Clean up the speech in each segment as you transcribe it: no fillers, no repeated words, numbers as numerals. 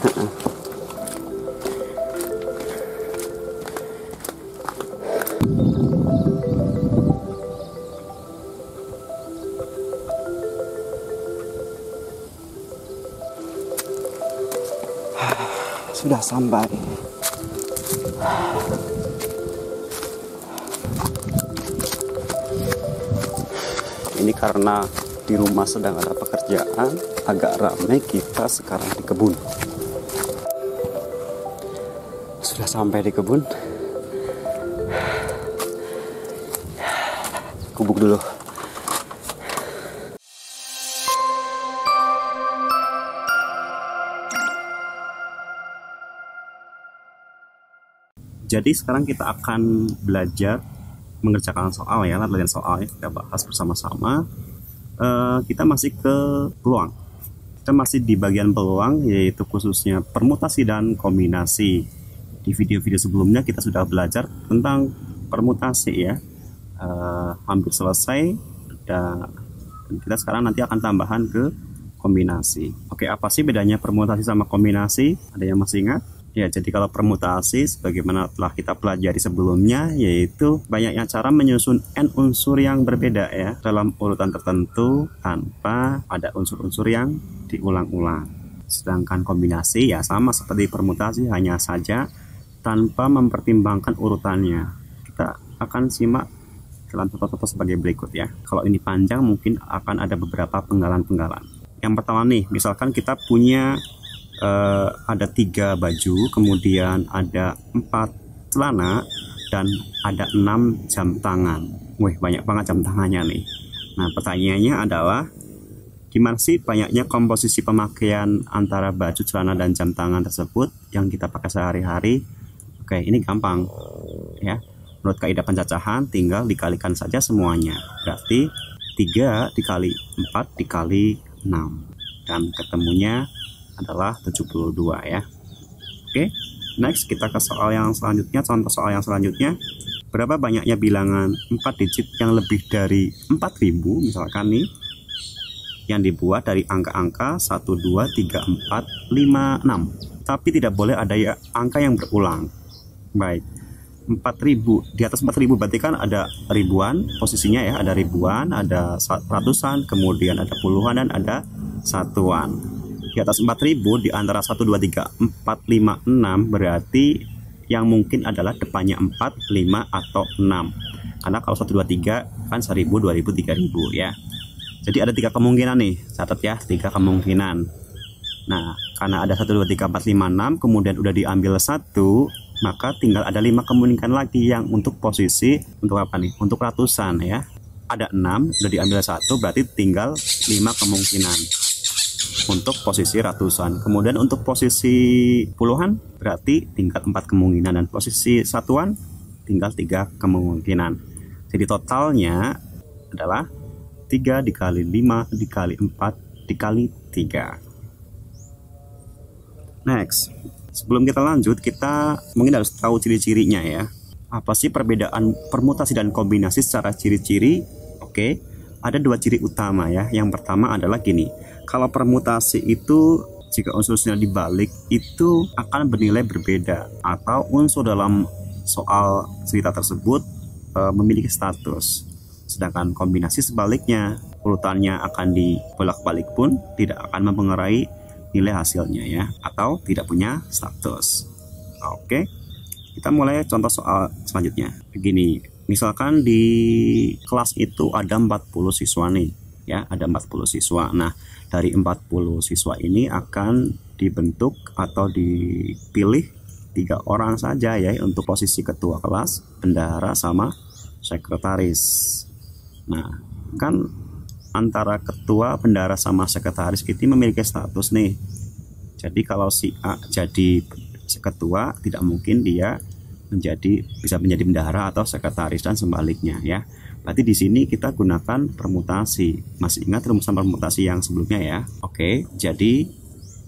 Sudah sampai. Ini karena di rumah sedang ada pekerjaan, agak ramai, kita sekarang di kebun. Sudah sampai di kebun. Kubuk dulu. Jadi sekarang kita akan belajar mengerjakan soal ya, latihan soal ya, kita bahas bersama-sama. Kita masih ke peluang. Kita masih di bagian peluang, yaitu khususnya permutasi dan kombinasi. Di video-video sebelumnya kita sudah belajar tentang permutasi ya, hampir selesai. Dan kita sekarang nanti akan tambahan ke kombinasi. Oke, apa sih bedanya permutasi sama kombinasi? Ada yang masih ingat? Ya, jadi kalau permutasi sebagaimana telah kita pelajari sebelumnya, yaitu banyaknya cara menyusun n unsur yang berbeda ya dalam urutan tertentu tanpa ada unsur-unsur yang diulang-ulang. Sedangkan kombinasi ya sama seperti permutasi, hanya saja tanpa mempertimbangkan urutannya. Kita akan simak dalam contoh-contoh sebagai berikut ya. Kalau ini panjang mungkin akan ada beberapa penggalan-penggalan. Yang pertama nih, misalkan kita punya ada 3 baju, kemudian ada 4 celana, dan ada 6 jam tangan. Wih, banyak banget jam tangannya nih. Nah, pertanyaannya adalah gimana sih banyaknya komposisi pemakaian antara baju, celana, dan jam tangan tersebut yang kita pakai sehari-hari? Oke, ini gampang ya. Menurut kaidah pencacahan tinggal dikalikan saja semuanya. Berarti 3 dikali 4 dikali 6, dan ketemunya adalah 72 ya. Oke, next kita ke soal yang selanjutnya. Contoh soal yang selanjutnya, berapa banyaknya bilangan 4 digit yang lebih dari 4000 misalkan nih, yang dibuat dari angka-angka 1, 2, 3, 4, 5, 6, tapi tidak boleh ada ya angka yang berulang. Baik, 4000, di atas 4000 berarti kan ada ribuan posisinya ya, ada ribuan, ada ratusan, kemudian ada puluhan, dan ada satuan. Di atas 4000 di antara 1, 2, 3, 4, 5, 6 berarti yang mungkin adalah depannya 4, 5, atau 6. Karena kalau 1, 2, 3 kan 1000, 2000, 3000 ya. Jadi ada 3 kemungkinan nih, catat ya, 3 kemungkinan. Nah, karena ada 1, 2, 3, 4, 5, 6, kemudian udah diambil 1, maka tinggal ada 5 kemungkinan lagi yang untuk posisi, untuk apa nih? Untuk ratusan ya. Ada 6, udah diambil 1, berarti tinggal 5 kemungkinan untuk posisi ratusan. Kemudian untuk posisi puluhan berarti tinggal 4 kemungkinan, dan posisi satuan tinggal 3 kemungkinan. Jadi totalnya adalah 3 dikali 5 dikali 4 dikali 3. Next, sebelum kita lanjut, kita mungkin harus tahu ciri-cirinya ya. Apa sih perbedaan permutasi dan kombinasi secara ciri-ciri? Oke, ada 2 ciri utama ya. Yang pertama adalah gini, kalau permutasi itu jika unsurnya dibalik itu akan bernilai berbeda, atau unsur dalam soal cerita tersebut memiliki status. Sedangkan kombinasi sebaliknya, urutannya akan dibolak-balik pun tidak akan mempengaruhi nilai hasilnya ya, atau tidak punya status. Oke, kita mulai contoh soal selanjutnya. Begini, misalkan di kelas itu ada 40 siswa nih ya, ada 40 siswa. Nah, dari 40 siswa ini akan dibentuk atau dipilih 3 orang saja ya untuk posisi ketua kelas, bendahara, sama sekretaris. Nah, kan antara ketua, bendahara, sama sekretaris itu memiliki status nih. Jadi kalau si A jadi ketua, tidak mungkin dia bisa menjadi bendahara atau sekretaris, dan sebaliknya ya. Berarti di sini kita gunakan permutasi. Masih ingat rumusan permutasi yang sebelumnya ya? Oke, jadi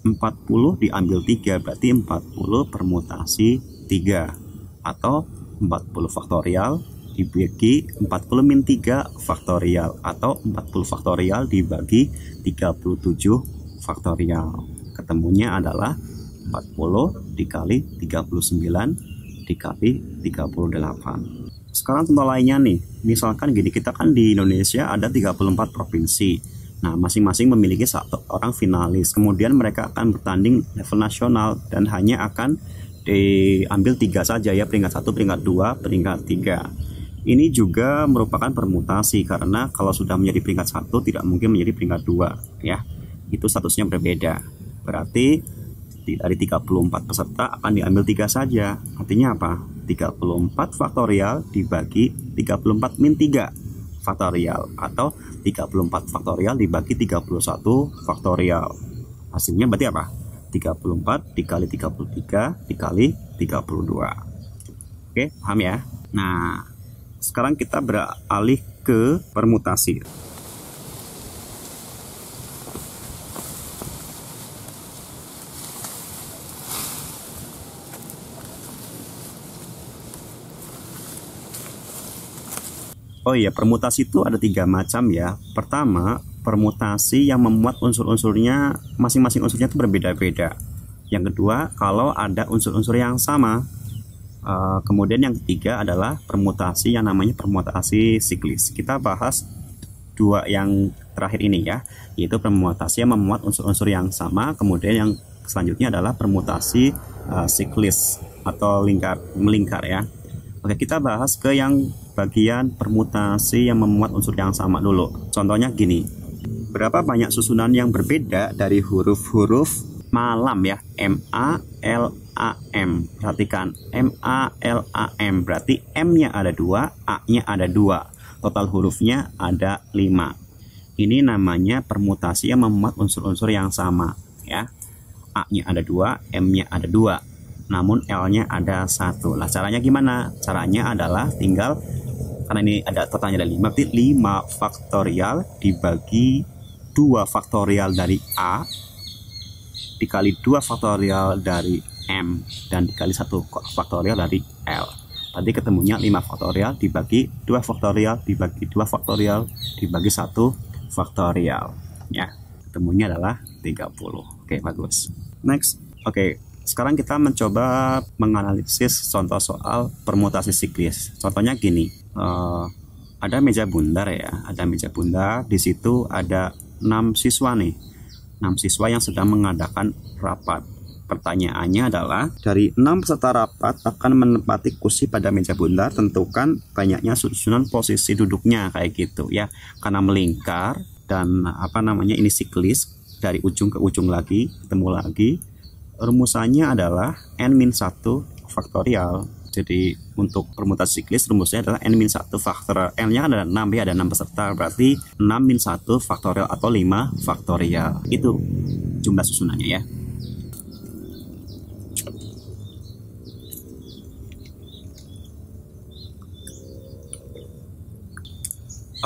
40 diambil 3 berarti 40 permutasi 3, atau 40 faktorial dibagi 40 min 3 faktorial, atau 40 faktorial dibagi 37 faktorial. Ketemunya adalah 40 dikali 39 dikali 38. Sekarang contoh lainnya nih, misalkan gini, kita kan di Indonesia ada 34 provinsi. Nah, masing-masing memiliki satu orang finalis. Kemudian mereka akan bertanding level nasional dan hanya akan diambil 3 saja ya, peringkat 1, peringkat 2, peringkat 3. Ini juga merupakan permutasi karena kalau sudah menjadi peringkat 1 tidak mungkin menjadi peringkat 2 ya. Itu statusnya berbeda. Berarti dari 34 peserta akan diambil 3 saja. Artinya apa? 34 faktorial dibagi 34 min 3 faktorial atau 34 faktorial dibagi 31 faktorial. Hasilnya berarti apa? 34 dikali 33 dikali 32. Oke, paham ya? Nah, sekarang kita beralih ke permutasi. Oh iya, permutasi itu ada 3 macam ya. Pertama, permutasi yang memuat unsur-unsurnya, masing-masing unsurnya itu berbeda-beda. Yang kedua, kalau ada unsur-unsur yang sama. Kemudian yang ketiga adalah permutasi yang namanya permutasi siklis. Kita bahas 2 yang terakhir ini ya, yaitu permutasi yang memuat unsur-unsur yang sama. Kemudian yang selanjutnya adalah permutasi siklis atau melingkar ya. Oke, kita bahas ke yang bagian permutasi yang memuat unsur yang sama dulu. Contohnya gini, berapa banyak susunan yang berbeda dari huruf-huruf malam ya, M-A-L-A-M. Perhatikan, M-A-L-A-M berarti M-nya ada 2, A-nya ada 2. Total hurufnya ada 5. Ini namanya permutasi yang memuat unsur-unsur yang sama ya. A-nya ada 2, M-nya ada 2. Namun L-nya ada 1. Lah caranya gimana? Caranya adalah tinggal, karena ini ada totalnya ada 5, berarti 5 faktorial dibagi 2 faktorial dari A dikali 2 faktorial dari M dan dikali 1 faktorial dari L. Tadi ketemunya 5 faktorial dibagi 2 faktorial dibagi 2 faktorial dibagi 1 faktorial ya. Ketemunya adalah 30. Oke, bagus. Next. Oke, sekarang kita mencoba menganalisis contoh soal permutasi siklis. Contohnya gini, ada meja bundar ya, ada meja bundar. Di situ ada 6 siswa nih, 6 siswa yang sedang mengadakan rapat. Pertanyaannya adalah, dari 6 peserta rapat akan menempati kursi pada meja bundar, tentukan banyaknya susunan posisi duduknya kayak gitu ya. Karena melingkar dan ini siklis, dari ujung ke ujung lagi, ketemu lagi. Rumusannya adalah N-1 faktorial. Jadi untuk permutasi siklis rumusnya adalah N-1 faktorial. N-nya ada 6 ya, ada 6 peserta. Berarti 6-1 faktorial atau 5 faktorial. Itu jumlah susunannya ya.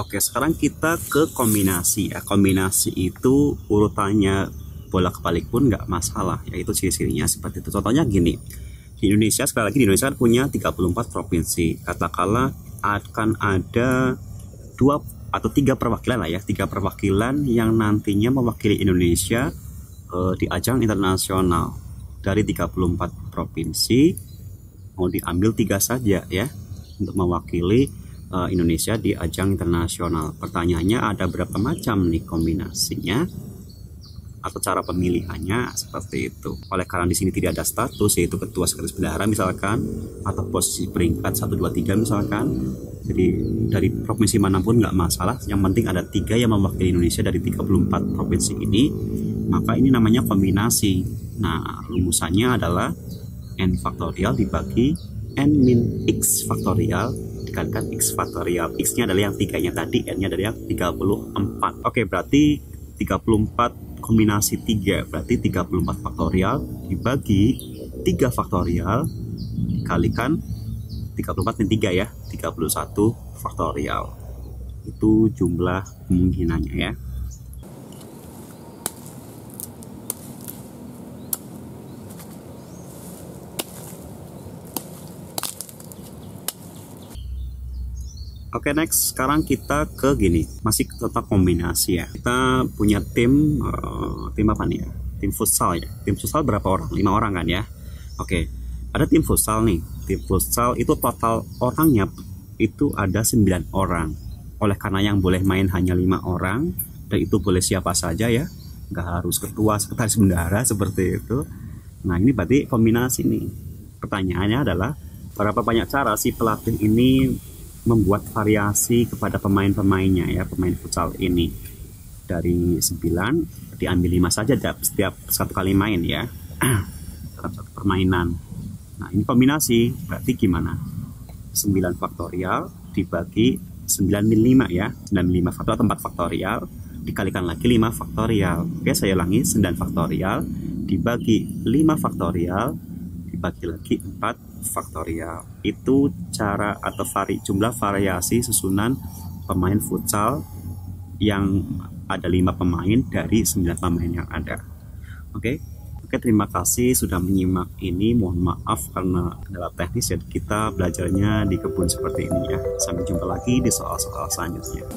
Oke, sekarang kita ke kombinasi ya. Kombinasi itu urutannya bolak-balik pun nggak masalah, yaitu ciri-cirinya seperti itu. Contohnya gini, di Indonesia, sekali lagi di Indonesia punya 34 provinsi. Katakanlah akan ada 2 atau 3 perwakilan lah ya, 3 perwakilan yang nantinya mewakili Indonesia di ajang internasional. Dari 34 provinsi mau diambil 3 saja ya untuk mewakili Indonesia di ajang internasional. Pertanyaannya, ada berapa macam nih kombinasinya atau cara pemilihannya seperti itu. Oleh karena di sini tidak ada status, yaitu ketua sekretaris bendahara misalkan, atau posisi peringkat 1, 2, 3 misalkan. Jadi dari provinsi manapun nggak masalah, yang penting ada 3 yang mewakili Indonesia dari 34 provinsi ini, maka ini namanya kombinasi. Nah, rumusannya adalah N faktorial dibagi N min X faktorial dikalikan X faktorial. X-nya adalah yang 3-nya tadi, N-nya adalah yang 34. Oke, berarti 34 kombinasi 3 berarti 34 faktorial dibagi 3 faktorial dikalikan 34 min 3 ya, 31 faktorial. Itu jumlah kemungkinannya ya. Oke, next, sekarang kita ke gini, masih tetap kombinasi ya. Kita punya tim apa nih ya? tim futsal ya. Tim futsal berapa orang? 5 orang kan ya. Oke, ada tim futsal nih. Tim futsal itu total orangnya itu ada 9 orang. Oleh karena yang boleh main hanya 5 orang, dan itu boleh siapa saja ya, nggak harus ketua, sekretaris bendahara seperti itu. Nah ini berarti kombinasi nih. Pertanyaannya adalah berapa banyak cara si pelatih ini membuat variasi kepada pemain-pemainnya ya, pemain futsal ini. Dari 9 diambil 5 saja setiap satu kali main ya, dalam satu permainan. Nah ini kombinasi berarti gimana? 9 faktorial dibagi 9 min 5 ya, 9 min 5 faktorial atau 4 faktorial dikalikan lagi 5 faktorial. Oke, saya ulangi, 9 faktorial dibagi 5 faktorial dibagi lagi 4 faktorial. Itu cara atau jumlah variasi susunan pemain futsal yang ada 5 pemain dari 9 pemain yang ada. Oke, terima kasih sudah menyimak ini. Mohon maaf karena kendala teknis, jadi kita belajarnya di kebun seperti ini ya. Sampai jumpa lagi di soal-soal selanjutnya.